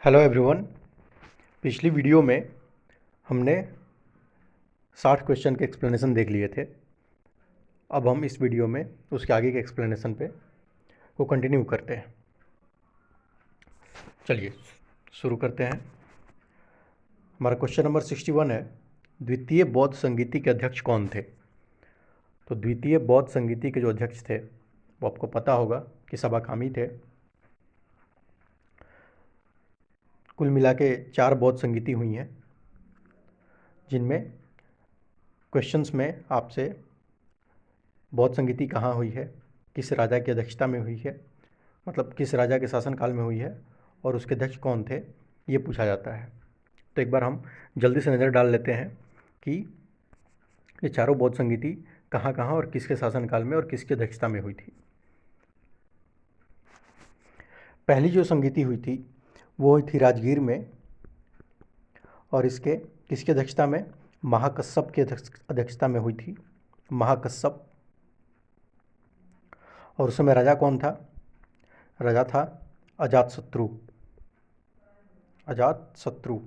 Hello everyone. पिछली video में हमने 60 क्वेश्चन के एक्सप्लेनेशन देख लिए थे। अब हम इस वीडियो में उसके आगे के एक्सप्लेनेशन पे वो कंटिन्यू करते हैं। चलिए शुरू करते हैं। हमारा क्वेश्चन नंबर 61 है, द्वितीय बौद्ध संगीति के अध्यक्ष कौन थे? तो द्वितीय बौद्ध संगीति के जो अध्यक्ष थे वो आपको पता होगा कि सबाकामी थे। कुल मिला के 4 बौद्ध संगीति हुई हैं, जिनमें क्वेश्चंस में आपसे बौद्ध संगीति कहाँ हुई है, किस राजा की अध्यक्षता में हुई है, मतलब किस राजा के शासनकाल में हुई है और उसके अध्यक्ष कौन थे, ये पूछा जाता है। तो एक बार हम जल्दी से नज़र डाल लेते हैं कि ये चारों बौद्ध संगीति कहाँ कहाँ और किसके शासनकाल में और किसकी अध्यक्षता में हुई थी। पहली जो संगीति हुई थी वो हुई थी राजगीर में, और इसके किसकी अध्यक्षता में? महाकश्यप की अध्यक्षता में हुई थी। महाकश्यप। और उस समय राजा कौन था? राजा था अजातशत्रु। अजातशत्रु।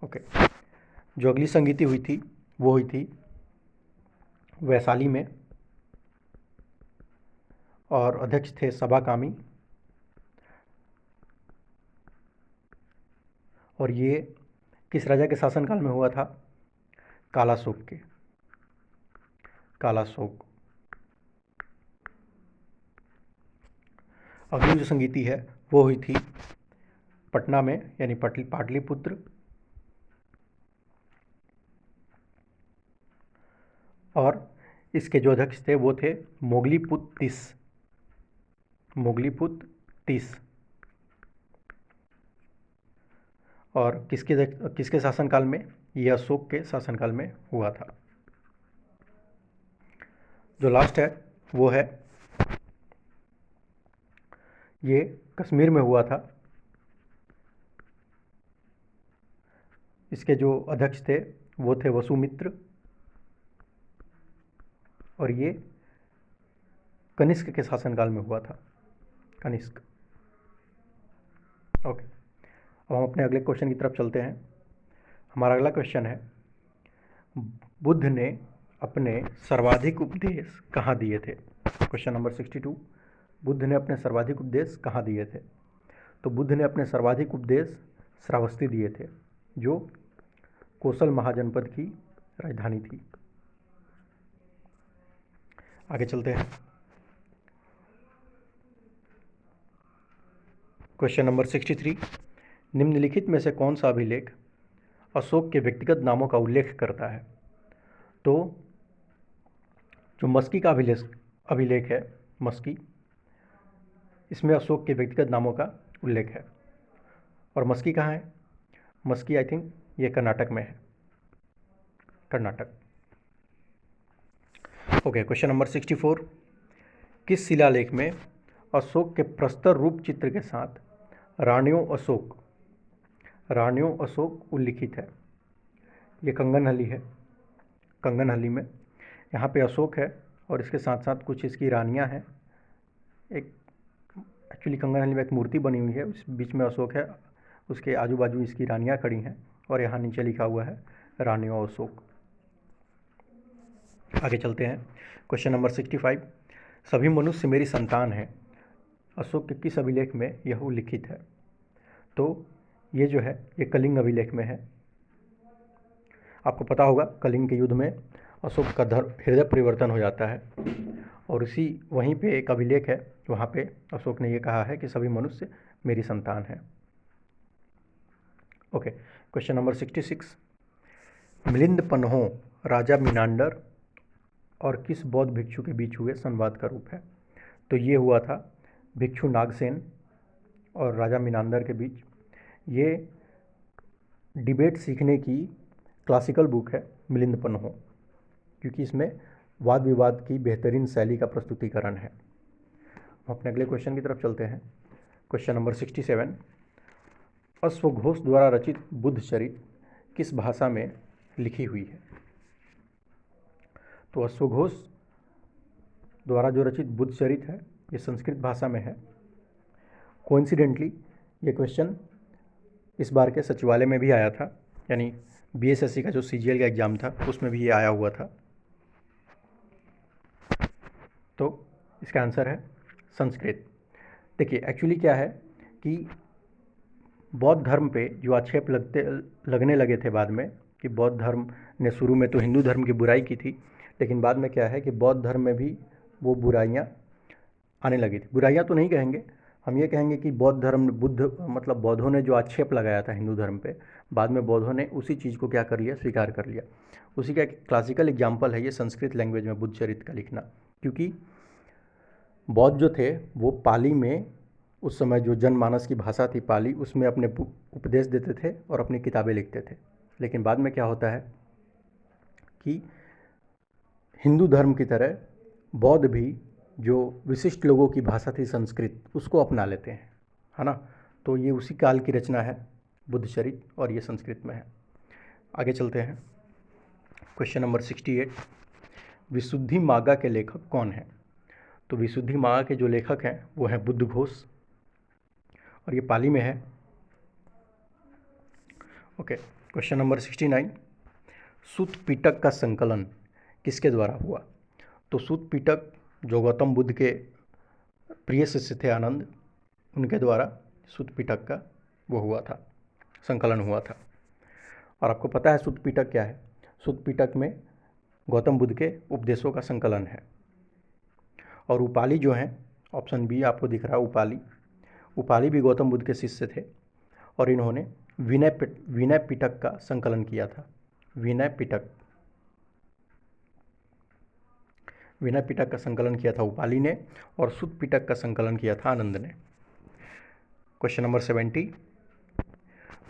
ओके। जो अगली संगीति हुई थी वो हुई थी वैशाली में, और अध्यक्ष थे सबाकामी। और ये किस राजा के शासनकाल में हुआ था? कालाशोक के। कालाशोक। अगली जो संगीति है वो हुई थी पटना में, यानी पाटलिपुत्र। और इसके जो अध्यक्ष थे वो थे मोगलीपुत्र तीस। मोगलीपुत्र तीस। और किसके शासनकाल में? ये अशोक के शासनकाल में हुआ था। जो लास्ट है वो है, ये कश्मीर में हुआ था। इसके जो अध्यक्ष थे वो थे वसुमित्र, और ये कनिष्क के शासनकाल में हुआ था। कनिष्क। ओके। अब हम अपने अगले क्वेश्चन की तरफ चलते हैं। हमारा अगला क्वेश्चन है, बुद्ध ने अपने सर्वाधिक उपदेश कहाँ दिए थे? क्वेश्चन नंबर 62, बुद्ध ने अपने सर्वाधिक उपदेश कहाँ दिए थे? तो बुद्ध ने अपने सर्वाधिक उपदेश श्रावस्ती दिए थे, जो कोसल महाजनपद की राजधानी थी। आगे चलते हैं। क्वेश्चन नंबर 63, निम्नलिखित में से कौन सा अभिलेख अशोक के व्यक्तिगत नामों का उल्लेख करता है? तो जो मस्की का अभिलेख है, मस्की, इसमें अशोक के व्यक्तिगत नामों का उल्लेख है। और मस्की कहाँ है? मस्की आई थिंक ये कर्नाटक में है। कर्नाटक। ओके। क्वेश्चन नंबर 64, किस शिलालेख में अशोक के प्रस्तर रूप चित्र के साथ रानियों अशोक उल्लिखित है? ये कंगनहल्ली है। कंगनहल्ली में यहाँ पे अशोक है और इसके साथ साथ कुछ इसकी रानियाँ हैं। एक एक्चुअली कंगनहल्ली में एक मूर्ति बनी हुई है, उस बीच में अशोक है, उसके आजू बाजू इसकी रानियाँ खड़ी हैं, और यहाँ नीचे लिखा हुआ है रानियों अशोक। आगे चलते हैं। क्वेश्चन नंबर 65, सभी मनुष्य मेरी संतान हैं, अशोक के किस अभिलेख में यह उल्लिखित है? तो ये जो है ये कलिंग अभिलेख में है। आपको पता होगा कलिंग के युद्ध में अशोक का हृदय परिवर्तन हो जाता है, और उसी वहीं पे एक अभिलेख है, वहाँ पे अशोक ने ये कहा है कि सभी मनुष्य मेरी संतान है। ओके। क्वेश्चन नंबर 66, मिलिंद पन्हों राजा मिनांडर और किस बौद्ध भिक्षु के बीच हुए संवाद का रूप है? तो ये हुआ था भिक्षु नागसेन और राजा मिनांदर के बीच। ये डिबेट सीखने की क्लासिकल बुक है मिलिंद पन्हों, क्योंकि इसमें वाद विवाद की बेहतरीन शैली का प्रस्तुतिकरण है। हम अपने अगले क्वेश्चन की तरफ चलते हैं। क्वेश्चन नंबर 67, अश्वघोष द्वारा रचित बुद्ध चरित किस भाषा में लिखी हुई है? तो अश्वघोष द्वारा जो रचित बुद्ध चरित है ये संस्कृत भाषा में है। कोइंसिडेंटली ये क्वेश्चन इस बार के सचिवालय में भी आया था, यानी बीएसएससी का जो सीजीएल का एग्ज़ाम था उसमें भी ये आया हुआ था। तो इसका आंसर है संस्कृत। देखिए एक्चुअली क्या है कि बौद्ध धर्म पे जो आक्षेप लगने लगे थे बाद में, कि बौद्ध धर्म ने शुरू में तो हिंदू धर्म की बुराई की थी, लेकिन बाद में क्या है कि बौद्ध धर्म में भी वो बुराइयाँ आने लगी थी। बुराइयाँ तो नहीं कहेंगे, हम ये कहेंगे कि बौद्ध धर्म मतलब बौद्धों ने जो आक्षेप लगाया था हिंदू धर्म पे, बाद में बौद्धों ने उसी चीज़ को क्या कर लिया, स्वीकार कर लिया। उसी का एक क्लासिकल एग्जाम्पल है ये संस्कृत लैंग्वेज में बुद्ध चरित्र का लिखना, क्योंकि बौद्ध जो थे वो पाली में, उस समय जो जनमानस की भाषा थी पाली, उसमें अपने उपदेश देते थे और अपनी किताबें लिखते थे। लेकिन बाद में क्या होता है कि हिंदू धर्म की तरह बौद्ध भी जो विशिष्ट लोगों की भाषा थी संस्कृत, उसको अपना लेते हैं, है ना। तो ये उसी काल की रचना है बुद्ध चरित्र, और ये संस्कृत में है। आगे चलते हैं। क्वेश्चन नंबर 68, विशुद्धि मागा के लेखक कौन है? तो विशुद्धि मागा के जो लेखक हैं वो हैं बुद्ध घोष, और ये पाली में है। ओके, क्वेश्चन नंबर 69, सूत पिटक का संकलन किसके द्वारा हुआ? तो सूत पिटक जो गौतम बुद्ध के प्रिय शिष्य थे आनंद, उनके द्वारा सूत पिटक का वो हुआ था, संकलन हुआ था। और आपको पता है सूत पिटक क्या है? सूत पिटक में गौतम बुद्ध के उपदेशों का संकलन है। और उपाली जो हैं, ऑप्शन बी आपको दिख रहा है उपाली, उपाली भी गौतम बुद्ध के शिष्य थे, और इन्होंने विनय पिटक का संकलन किया था। विनय पिटक का संकलन किया था उपाली ने, और सूत पिटक का संकलन किया था आनंद ने। क्वेश्चन नंबर 70,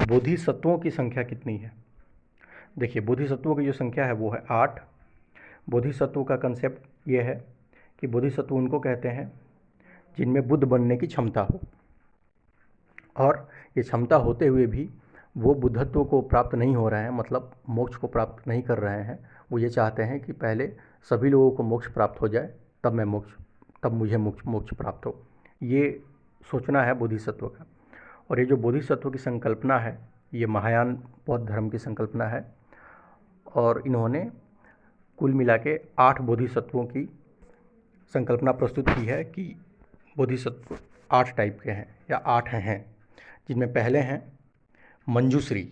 बोधिसत्वों की संख्या कितनी है? देखिए बोधिसत्वों की जो संख्या है वो है 8। बोधिसत्वों का कंसेप्ट ये है कि बोधिसत्व उनको कहते हैं जिनमें बुद्ध बनने की क्षमता हो, और ये क्षमता होते हुए भी वो बुद्धत्व को प्राप्त नहीं हो रहे हैं, मतलब मोक्ष को प्राप्त नहीं कर रहे हैं। वो ये चाहते हैं कि पहले सभी लोगों को मोक्ष प्राप्त हो जाए, तब मुझे मोक्ष प्राप्त हो। ये सोचना है बोधिसत्व का। और ये जो बोधिसत्व की संकल्पना है, ये महायान बौद्ध धर्म की संकल्पना है, और इन्होंने कुल मिला के 8 बोधिसत्वों की संकल्पना प्रस्तुत की है कि बोधिसत्व 8 टाइप के हैं या 8 हैं, जिनमें पहले हैं मंजूश्री।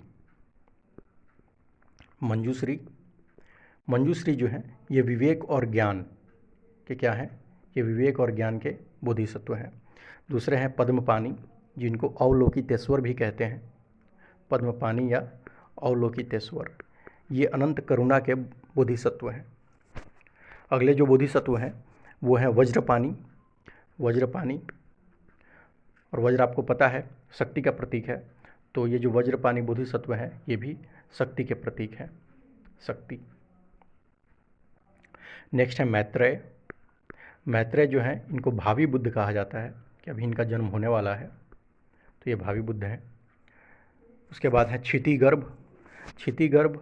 मंजूश्री जो हैं ये विवेक और ज्ञान के क्या हैं? ये विवेक और ज्ञान के बोधिसत्व हैं। दूसरे हैं पद्मपानी, जिनको अवलोकितेश्वर भी कहते हैं, पद्मपानी या अवलोकितेश्वर, ये अनंत करुणा के बोधिसत्व हैं। अगले जो बोधिसत्व हैं वो हैं वज्रपानी। और वज्र आपको पता है शक्ति का प्रतीक है, तो ये जो वज्रपानी बोधिसत्व हैं ये भी शक्ति के प्रतीक हैं, शक्ति। नेक्स्ट है मैत्रेय जो हैं इनको भावी बुद्ध कहा जाता है, कि अभी इनका जन्म होने वाला है, तो ये भावी बुद्ध हैं। उसके बाद है क्षितिगर्भ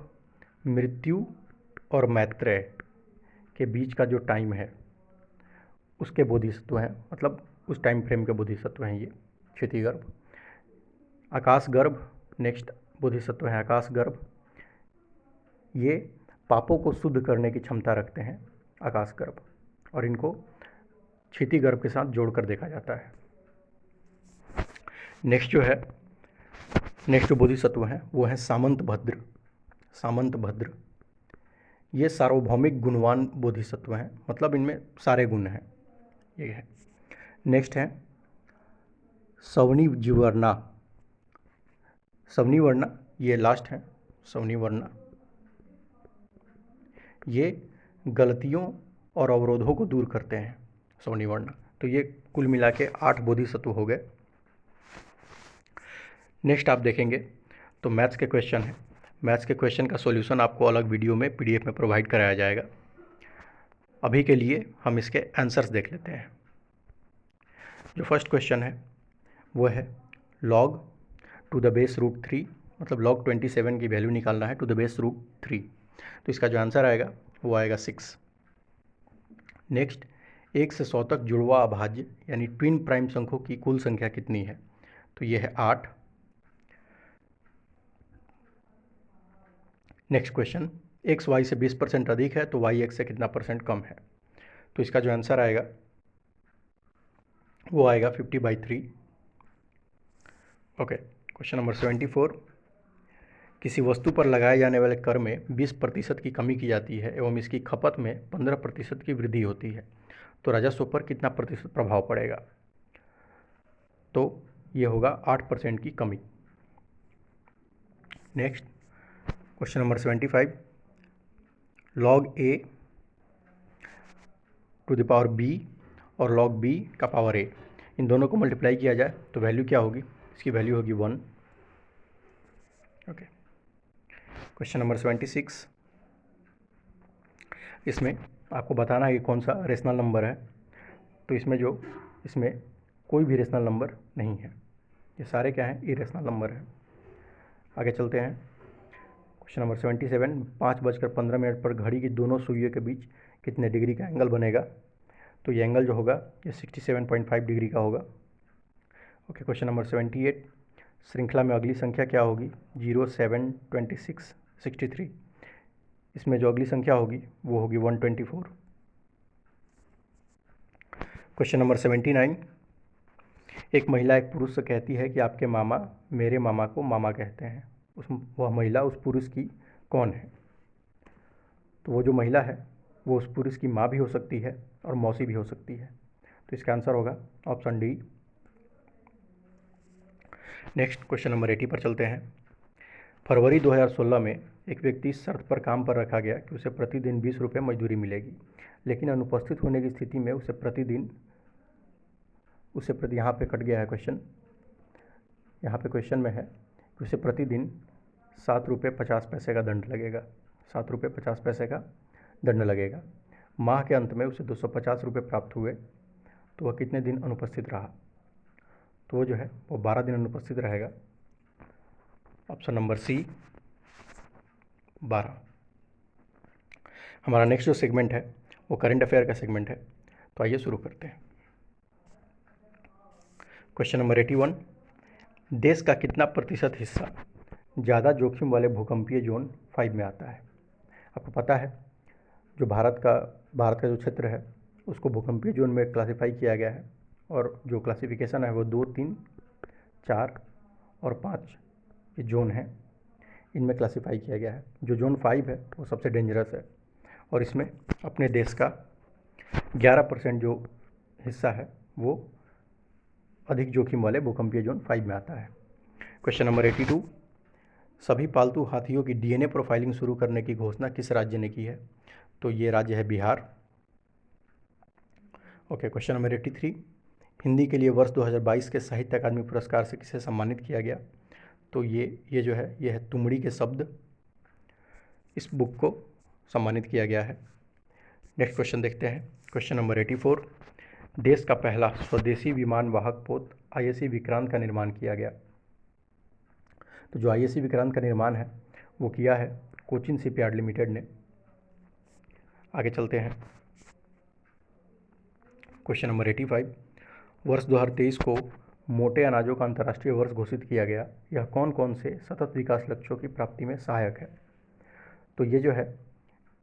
मृत्यु और मैत्रेय के बीच का जो टाइम है उसके बोधिसत्व हैं, मतलब उस टाइम फ्रेम के बोधिसत्व हैं ये क्षितिगर्भ। आकाशगर्भ नेक्स्ट बोधिसत्व है आकाशगर्भ, ये पापों को शुद्ध करने की क्षमता रखते हैं आकाशगर्भ, और इनको क्षितिगर्भ के साथ जोड़कर देखा जाता है। नेक्स्ट जो बोधिसत्व हैं वो है सामंत भद्र। ये सार्वभौमिक गुणवान बोधिसत्व हैं, मतलब इनमें सारे गुण हैं, ये है। नेक्स्ट है सवनीवर्णा, ये लास्ट है सवनीवर्णा। ये गलतियों और अवरोधों को दूर करते हैं सवनीवर्णा। तो ये कुल मिला के 8 बोधिसत्व हो गए। नेक्स्ट आप देखेंगे तो मैथ्स के क्वेश्चन है। मैथ्स के क्वेश्चन का सॉल्यूशन आपको अलग वीडियो में PDF में प्रोवाइड कराया जाएगा। अभी के लिए हम इसके आंसर्स देख लेते हैं। जो फर्स्ट क्वेश्चन है वो है log to the base root 3, मतलब log 27 की वैल्यू निकालना है टू द बेस रूट 3, तो इसका जो आंसर आएगा वो आएगा 6। नेक्स्ट 1 से 100 तक जुड़वा अभाज्य यानी ट्विन प्राइम संख्यों की कुल संख्या कितनी है? तो ये है 8। नेक्स्ट क्वेश्चन, एक्स वाई से 20% अधिक है तो वाई एक्स से कितना परसेंट कम है? तो इसका जो आंसर आएगा वो आएगा 50/3। ओके, क्वेश्चन नंबर 74, किसी वस्तु पर लगाए जाने वाले कर में 20% की कमी की जाती है एवं इसकी खपत में 15% की वृद्धि होती है, तो राजस्व पर कितना प्रतिशत प्रभाव पड़ेगा? तो ये होगा 8% की कमी। Next question number 75, log a to the power b और log b का पावर a, इन दोनों को मल्टीप्लाई किया जाए तो वैल्यू क्या होगी? इसकी वैल्यू होगी 1। ओके, क्वेश्चन नंबर 76, इसमें आपको बताना है कि कौन सा रेशनल नंबर है। तो इसमें कोई भी रेशनल नंबर नहीं है, ये सारे क्या हैं? इरेशनल नंबर है। आगे चलते हैं, क्वेश्चन नंबर 77, 5:15 पर घड़ी की दोनों सुइयों के बीच कितने डिग्री का एंगल बनेगा? तो ये एंगल जो होगा ये 67.5 डिग्री का होगा। ओके, क्वेश्चन नंबर 78, श्रृंखला में अगली संख्या क्या होगी? 0, 7, 26, 63। इसमें जो अगली संख्या होगी वो होगी 124। क्वेश्चन नंबर 79, एक महिला एक पुरुष से कहती है कि आपके मामा मेरे मामा को मामा कहते हैं। वह महिला उस पुरुष की कौन है? तो वो जो महिला है वो उस पुरुष की माँ भी हो सकती है और मौसी भी हो सकती है, तो इसका आंसर होगा option D. Next question number 80 पर चलते हैं। फरवरी 2016 में एक व्यक्ति इस शर्त पर काम पर रखा गया कि उसे प्रतिदिन 20 रुपये मजदूरी मिलेगी, लेकिन अनुपस्थित होने की स्थिति में यहाँ पे कट गया है क्वेश्चन, यहाँ पे क्वेश्चन में है कि उसे प्रतिदिन 7 रुपये 50 पैसे का दंड लगेगा, 7 रुपये 50 पैसे का दंड लगेगा। माह के अंत में उसे 250 रुपये प्राप्त हुए, तो वह कितने दिन अनुपस्थित रहा? तो वो जो है वो 12 दिन अनुपस्थित रहेगा। Option number C 12। हमारा नेक्स्ट जो सेगमेंट है वो करंट अफेयर का सेगमेंट है, तो आइए शुरू करते हैं। क्वेश्चन नंबर 81, देश का कितना प्रतिशत हिस्सा ज़्यादा जोखिम वाले भूकंपीय जोन 5 में आता है? आपको पता है जो भारत का जो क्षेत्र है उसको भूकंपीय जोन में क्लासिफाई किया गया है, और जो क्लासिफिकेशन है वो 2, 3, 4 और 5 ये जोन हैं, इनमें क्लासिफाई किया गया है। जो जोन 5 है वो सबसे डेंजरस है, और इसमें अपने देश का 11% जो हिस्सा है वो अधिक जोखिम वाले भूकंपीय जोन 5 में आता है। क्वेश्चन नंबर 82, सभी पालतू हाथियों की DNA प्रोफाइलिंग शुरू करने की घोषणा किस राज्य ने की है? तो ये राज्य है Bihar. Okay, question number 83, Hindi के लिए वर्ष 2022 के साहित्य अकादमी पुरस्कार से किसे सम्मानित किया गया? तो ये जो है ये है तुमड़ी के शब्द, इस बुक को सम्मानित किया गया है। नेक्स्ट क्वेश्चन देखते हैं, क्वेश्चन नंबर 84, देश का पहला स्वदेशी विमान वाहक पोत ISC विक्रांत का निर्माण किया गया। तो जो ISC विक्रांत का निर्माण है वो किया है कोचिन शिपयार्ड लिमिटेड ने। आगे चलते हैं, क्वेश्चन नंबर 85, वर्ष 2023 को मोटे अनाजों का अंतर्राष्ट्रीय वर्ष घोषित किया गया, यह कौन कौन से सतत विकास लक्ष्यों की प्राप्ति में सहायक है? तो ये जो है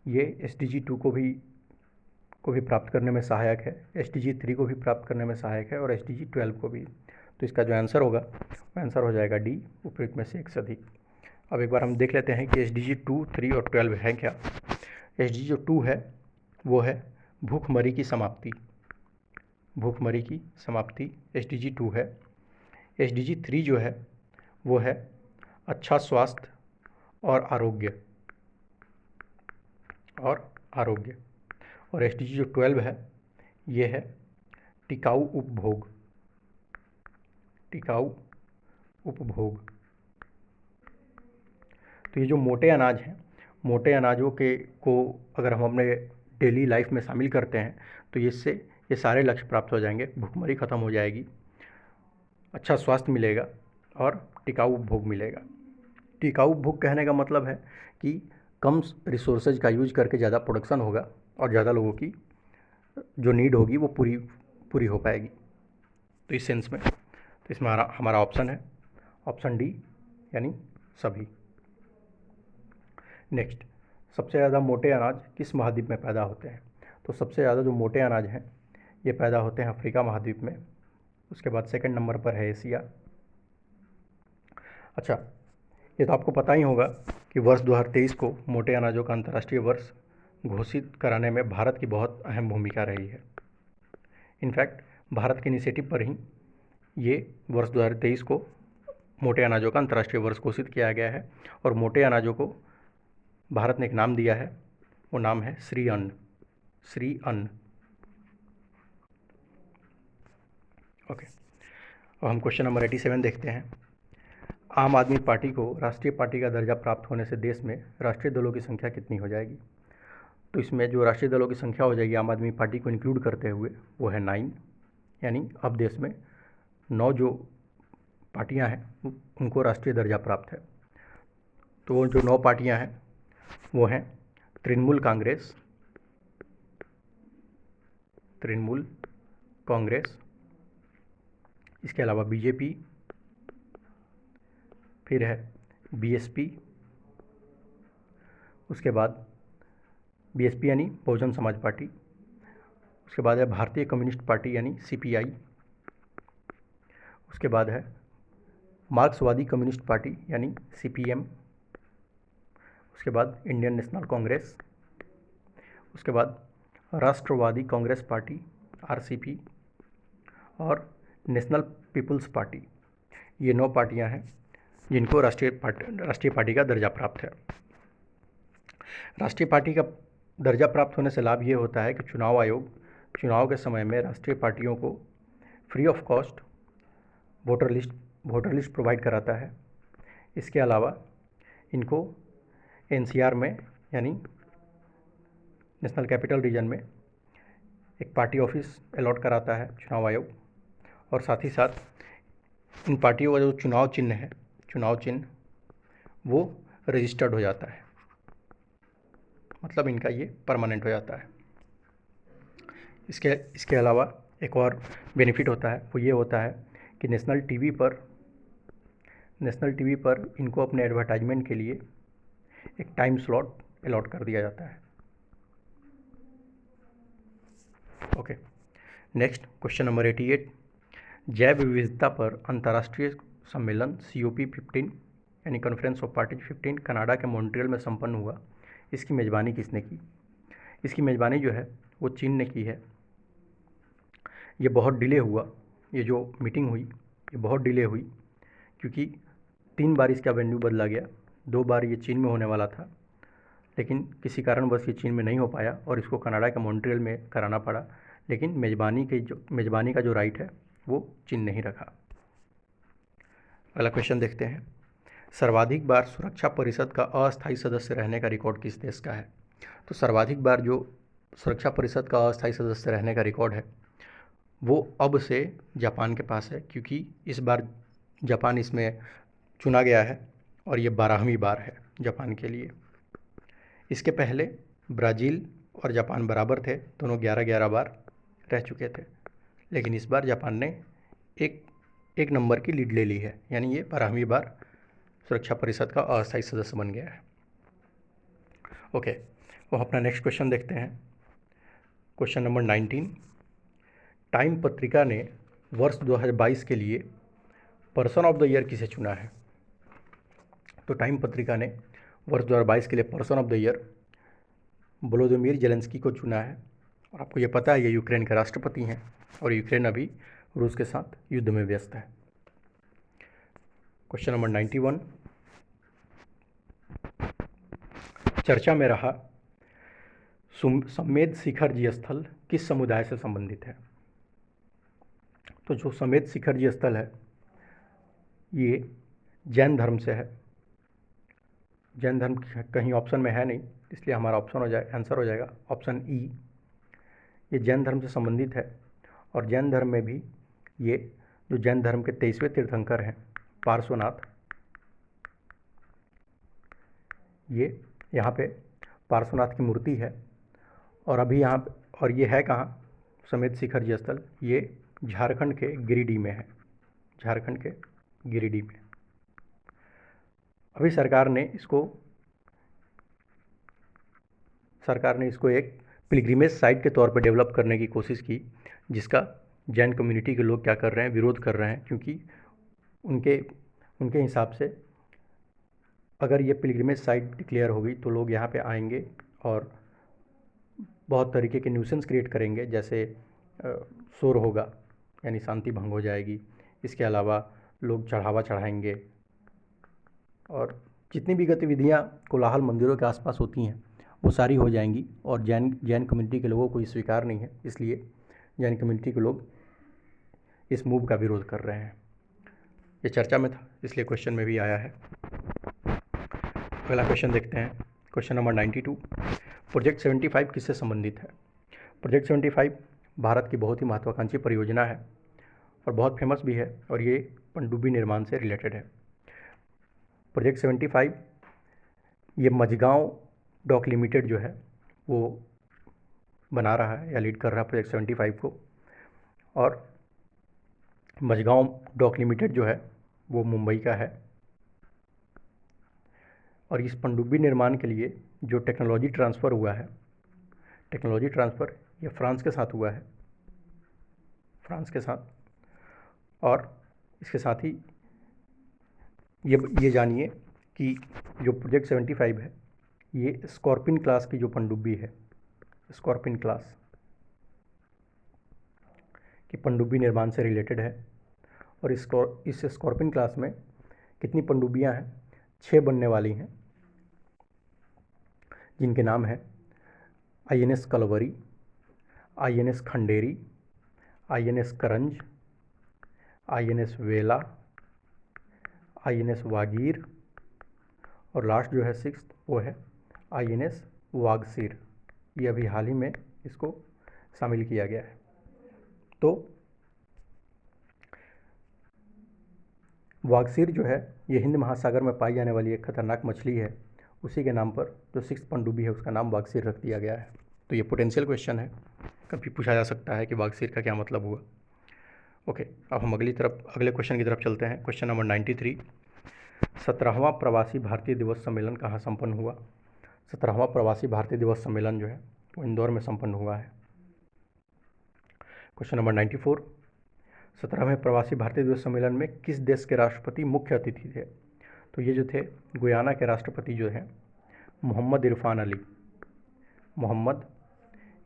ये SDG 2 को भी प्राप्त करने में सहायक है, SDG 3 को भी प्राप्त करने में सहायक है, और SDG 12 को भी। तो इसका जो आंसर होगा वो आंसर हो जाएगा डी, उपयुक्त में से एक से अधिक। अब एक बार हम देख लेते हैं कि SDG 2, 3 और 12 है क्या। SDG जो 2 है वो है भूखमरी की समाप्ति, भूखमरी की समाप्ति SDG 2 है। SDG 3 जो है वो है अच्छा स्वास्थ्य और आरोग्य, और SDG जो 12 है ये है टिकाऊ उपभोग, टिकाऊ उपभोग। तो ये जो मोटे अनाज हैं, मोटे अनाजों को अगर हम अपने डेली लाइफ में शामिल करते हैं तो इससे ये सारे लक्ष्य प्राप्त हो जाएंगे, भूखमरी खत्म हो जाएगी, अच्छा स्वास्थ्य मिलेगा और टिकाऊ उपभोग मिलेगा। टिकाऊ उपभोग कहने का मतलब है कि कम रिसोर्सेज का यूज करके ज़्यादा प्रोडक्शन होगा और ज़्यादा लोगों की जो नीड होगी वो पूरी हो पाएगी। तो इस सेंस में तो इसमें हमारा ऑप्शन है ऑप्शन डी यानी सभी। नेक्स्ट, सबसे ज़्यादा मोटे अनाज किस महाद्वीप में पैदा होते हैं? तो सबसे ज़्यादा जो मोटे अनाज हैं ये पैदा होते हैं अफ्रीका महाद्वीप में। उसके बाद सेकंड नंबर पर है एशिया। अच्छा, ये तो आपको पता ही होगा कि वर्ष 2023 को मोटे अनाजों का अंतर्राष्ट्रीय वर्ष घोषित कराने में भारत की बहुत अहम भूमिका रही है। इनफैक्ट भारत के इनिशिएटिव पर ही ये वर्ष 2023 को मोटे अनाजों का अंतर्राष्ट्रीय वर्ष घोषित किया गया है। और मोटे अनाजों को भारत ने एक नाम दिया है, वो नाम है श्री अन्न। श्री अन्न। ओके, अब हम क्वेश्चन नंबर 87 देखते हैं। आम आदमी पार्टी को राष्ट्रीय पार्टी का दर्जा प्राप्त होने से देश में राष्ट्रीय दलों की संख्या कितनी हो जाएगी? तो इसमें जो राष्ट्रीय दलों की संख्या हो जाएगी आम आदमी पार्टी को इंक्लूड करते हुए वो है 9, यानी अब देश में 9 जो पार्टियां हैं उनको राष्ट्रीय दर्जा प्राप्त है। तो वो जो 9 पार्टियां हैं वो हैं तृणमूल कांग्रेस, तृणमूल कांग्रेस, इसके अलावा बीजेपी, फिर है बीएसपी, उसके बाद बीएसपी यानी बहुजन समाज पार्टी, उसके बाद है भारतीय कम्युनिस्ट पार्टी यानी सीपीआई, उसके बाद है मार्क्सवादी कम्युनिस्ट पार्टी यानी सीपीएम, उसके बाद इंडियन नेशनल कांग्रेस, उसके बाद राष्ट्रवादी कांग्रेस पार्टी आरसीपी और नेशनल पीपल्स पार्टी। ये 9 पार्टियां हैं जिनको राष्ट्रीय पार्टी का दर्जा प्राप्त है। राष्ट्रीय पार्टी का दर्जा प्राप्त होने से लाभ ये होता है कि चुनाव आयोग चुनाव के समय में राष्ट्रीय पार्टियों को free of cost voter list provide कराता है। इसके अलावा इनको एनसीआर में यानी नेशनल कैपिटल रीजन में एक पार्टी ऑफिस अलॉट कराता है चुनाव आयोग। और साथ ही साथ इन पार्टियों का जो चुनाव चिन्ह वो रजिस्टर्ड हो जाता है, मतलब इनका ये परमानेंट हो जाता है। इसके अलावा एक और बेनिफिट होता है, वो ये होता है कि नेशनल टीवी पर इनको अपने एडवर्टाइजमेंट के लिए एक टाइम स्लॉट अलॉट कर दिया जाता है। Okay, next question number 88। जैव विविधता पर अंतर्राष्ट्रीय सम्मेलन COP15 यानी कॉन्फ्रेंस ऑफ पार्टीज 15 कनाडा के मॉन्ट्रियल में संपन्न हुआ। इसकी मेज़बानी किसने की? इसकी मेज़बानी जो है वो चीन ने की है। ये बहुत डिले हुआ, ये जो मीटिंग हुई ये बहुत डिले हुई क्योंकि 3 बार इसका वेन्यू बदला गया। 2 बार ये चीन में होने वाला था लेकिन किसी कारणवश ये चीन में नहीं हो पाया और इसको कनाडा के मॉन्ट्रियल में कराना पड़ा। लेकिन मेज़बानी का जो राइट है वो चीन ने ही रखा। अगला क्वेश्चन देखते हैं। सर्वाधिक बार सुरक्षा परिषद का अस्थायी सदस्य रहने का रिकॉर्ड किस देश का है? तो सर्वाधिक बार जो सुरक्षा परिषद का अस्थायी सदस्य रहने का रिकॉर्ड है वो अब से जापान के पास है, क्योंकि इस बार जापान इसमें चुना गया है और ये 12वीं बार है जापान के लिए। इसके पहले ब्राज़ील और जापान बराबर थे, दोनों 11-11 बार रह चुके थे, लेकिन इस बार जापान ने एक नंबर की लीड ले ली है, यानी ये 12वीं बार सुरक्षा परिषद का अस्थायी सदस्य बन गया है। ओके, वो अपना नेक्स्ट क्वेश्चन देखते हैं। Question number 19। टाइम पत्रिका ने वर्ष 2022 के लिए पर्सन ऑफ द ईयर किसे चुना है? तो टाइम पत्रिका ने वर्ष 2022 के लिए person of the year Volodymyr Zelensky को चुना है। और आपको ये पता है ये यूक्रेन के राष्ट्रपति हैं और यूक्रेन अभी रूस के साथ युद्ध में व्यस्त है। Question number 91। चर्चा में रहा समेध शिखर जी स्थल किस समुदाय से संबंधित है? तो जो समेध शिखर जी स्थल है ये जैन धर्म से है। जैन धर्म कहीं ऑप्शन में है नहीं, इसलिए हमारा आंसर हो जाएगा ऑप्शन ई। ये जैन धर्म से संबंधित है और जैन धर्म में भी ये जो जैन धर्म के 23वें तीर्थंकर हैं पार्श्वनाथ, ये यहाँ पे पार्श्वनाथ की मूर्ति है। और अभी और ये है कहाँ समेध शिखर जी स्थल? ये झारखंड के गिरिडीह में है। झारखंड के गिरिडीह में। अभी सरकार ने इसको एक पिलग्रिमेज साइट के तौर पर डेवलप करने की कोशिश की, जिसका जैन कम्युनिटी के लोग क्या कर रहे हैं, विरोध कर रहे हैं, क्योंकि उनके हिसाब से अगर ये पिलग्रिमेज साइट डिक्लेयर होगी तो लोग यहाँ पे आएंगे और बहुत तरीके के न्यूसेंस क्रिएट करेंगे, जैसे शोर होगा यानी शांति भंग हो जाएगी। इसके अलावा लोग चढ़ावा चढ़ाएंगे और जितनी भी गतिविधियाँ कोलाहल मंदिरों के आसपास होती हैं वो सारी हो जाएंगी, और जैन कम्युनिटी के लोगों को ये स्वीकार नहीं है, इसलिए जैन कम्युनिटी के लोग इस मूव का विरोध कर रहे हैं। ये चर्चा में था, इसलिए क्वेश्चन में भी आया है। अगला क्वेश्चन देखते हैं, क्वेश्चन नंबर 92। प्रोजेक्ट 75 किससे संबंधित है? प्रोजेक्ट 75 भारत की बहुत ही महत्वाकांक्षी परियोजना है और बहुत फेमस भी है, और ये पनडुब्बी निर्माण से रिलेटेड है। प्रोजेक्ट 75 ये मझगांव डॉक लिमिटेड जो है वो बना रहा है या लीड कर रहा है प्रोजेक्ट 75 को, और मझगांव डॉक लिमिटेड जो है वो मुंबई का है। और इस पनडुब्बी निर्माण के लिए जो टेक्नोलॉजी ट्रांसफ़र हुआ है, टेक्नोलॉजी ट्रांसफ़र ये फ्रांस के साथ हुआ है, फ्रांस के साथ। और इसके साथ ही ये जानिए कि जो प्रोजेक्ट 75 है ये स्कॉर्पिन क्लास की जो पनडुब्बी है, स्कॉर्पिन क्लास की पनडुब्बी निर्माण से रिलेटेड है। और इस स्कॉर्पिन क्लास में कितनी पनडुब्बियां हैं? 6 बनने वाली हैं, जिनके नाम हैं INS Kalvari, INS Khanderi, INS करंज, INS वेला, INS वागीर, और लास्ट जो है 6th वो है INS वागसीर। ये अभी हाल ही में इसको शामिल किया गया है। तो वागसीर जो है ये हिंद महासागर में पाई जाने वाली एक खतरनाक मछली है, उसी के नाम पर जो 6th पनडुब्बी है उसका नाम वागसीर रख दिया गया है। तो ये पोटेंशियल क्वेश्चन है, कभी पूछा जा सकता है कि वागसीर का क्या मतलब हुआ। ओके, अब हम अगले क्वेश्चन की तरफ चलते हैं। Question number 93। 17वां प्रवासी भारतीय दिवस सम्मेलन कहाँ संपन्न हुआ? 17वां प्रवासी भारतीय दिवस सम्मेलन जो है वो इंदौर में संपन्न हुआ है। Question number 94। 17वें प्रवासी भारतीय दिवस सम्मेलन में किस देश के राष्ट्रपति मुख्य अतिथि थे? तो ये जो थे गुयाना के राष्ट्रपति जो हैं मोहम्मद इरफान अली, मोहम्मद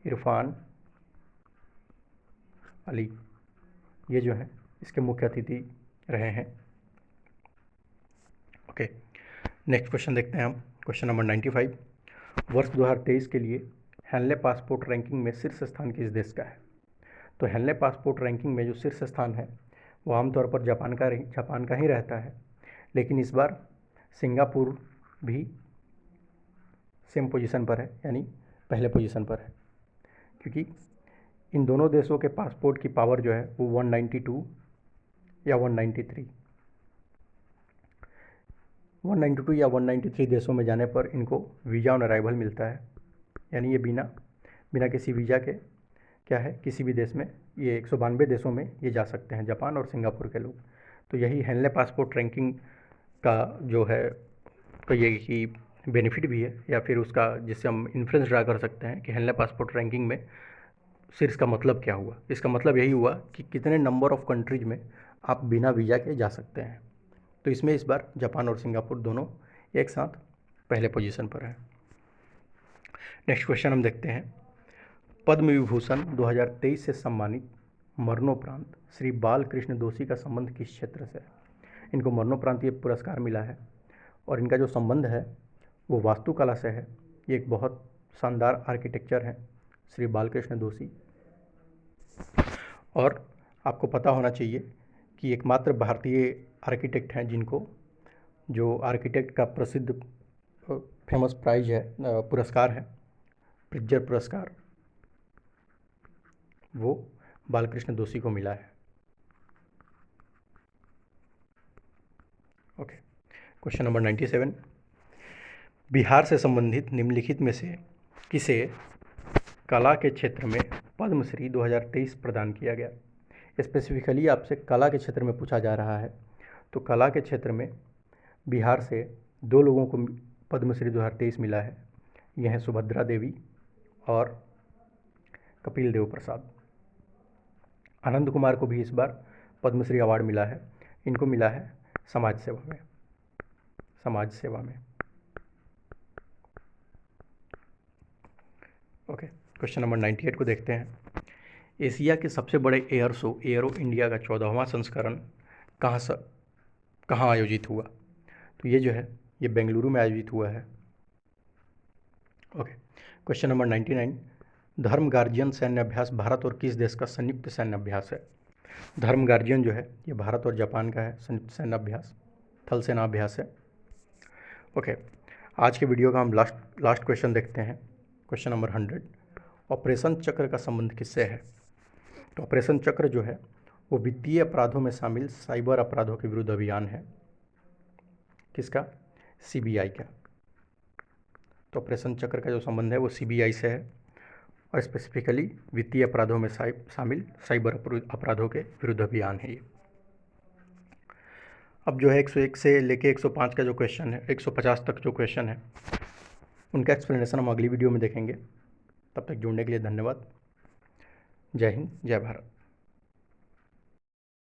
इरफान अली, ये जो हैं इसके मुख्य अतिथि रहे हैं। ओके, नेक्स्ट क्वेश्चन देखते हैं हम। Question number 95। वर्ष 2023 के लिए हेनले पासपोर्ट रैंकिंग में शीर्ष स्थान किस देश का है? तो हेनले पासपोर्ट रैंकिंग में जो शीर्ष स्थान है वो आमतौर पर जापान का ही रहता है, लेकिन इस बार सिंगापुर भी सेम पोजीशन पर है, यानी पहले पोजीशन पर है, क्योंकि इन दोनों देशों के पासपोर्ट की पावर जो है वो 192 या 193 या 193 देशों में जाने पर इनको वीज़ा ऑन अराइवल मिलता है, यानी ये बिना किसी वीज़ा के क्या है किसी भी देश में, ये 192 देशों में ये जा सकते हैं, जापान और सिंगापुर के लोग। तो यही हेनले पासपोर्ट रैंकिंग का जो है तो ये कि बेनिफिट भी है, या फिर उसका जिससे हम इन्फ्लुएंस ड्रा कर सकते हैं कि हेनले पासपोर्ट रैंकिंग में शीर्ष का मतलब क्या हुआ। इसका मतलब यही हुआ कि कितने नंबर ऑफ़ कंट्रीज में आप बिना वीज़ा के जा सकते हैं। तो इसमें इस बार जापान और सिंगापुर दोनों एक साथ पहले पोजीशन पर है। नेक्स्ट क्वेश्चन हम देखते हैं। पद्म विभूषण 2023 से सम्मानित मरणोपरांत श्री बालकृष्ण दोषी का संबंध किस क्षेत्र से है? इनको मरणोपरांत ये पुरस्कार मिला है और इनका जो संबंध है वो वास्तुकला से है। ये एक बहुत शानदार आर्किटेक्चर हैं श्री बालकृष्ण दोषी, और आपको पता होना चाहिए कि एकमात्र भारतीय आर्किटेक्ट हैं जिनको जो आर्किटेक्ट का प्रसिद्ध फेमस प्राइज है, पुरस्कार है प्रिट्जर पुरस्कार, वो बालकृष्ण दोषी को मिला है। Okay, question number 97। बिहार से संबंधित निम्नलिखित में से किसे कला के क्षेत्र में पद्मश्री 2023 प्रदान किया गया? स्पेसिफिकली आपसे कला के क्षेत्र में पूछा जा रहा है, तो कला के क्षेत्र में बिहार से 2 लोगों को पद्मश्री 2023 मिला है। यह हैं सुभद्रा देवी और कपिल देव प्रसाद। आनंद कुमार को भी इस बार पद्मश्री अवार्ड मिला है। इनको मिला है समाज सेवा में। ओके, क्वेश्चन नंबर 98 को देखते हैं। एशिया के सबसे बड़े एयर शो एयरो इंडिया का 14वां संस्करण कहाँ आयोजित हुआ? तो ये जो है ये बेंगलुरु में आयोजित हुआ है। ओके, क्वेश्चन नंबर 99, धर्म गार्जियन सैन्य अभ्यास भारत और किस देश का संयुक्त सैन्य अभ्यास है? धर्म गार्जियन जो है ये भारत और जापान का है संयुक्त सैन्य अभ्यास, थल सेना अभ्यास है। ओके, आज के वीडियो का हम लास्ट क्वेश्चन देखते हैं। क्वेश्चन नंबर 100, ऑपरेशन चक्र का संबंध किससे है? तो ऑपरेशन चक्र जो है वो वित्तीय अपराधों में शामिल साइबर अपराधों के विरुद्ध अभियान है। किसका? सीबीआई का। तो ऑपरेशन चक्र का जो संबंध है वो सीबीआई से है और स्पेसिफिकली वित्तीय अपराधों में शामिल साइबर अपराधों के विरुद्ध अभियान है ये। अब जो है 101 से लेके 105 का जो क्वेश्चन है, 150 तक जो क्वेश्चन है, उनका एक्सप्लेनेशन हम अगली वीडियो में देखेंगे। तब तक जुड़ने के लिए धन्यवाद। जय हिंद, जय भारत।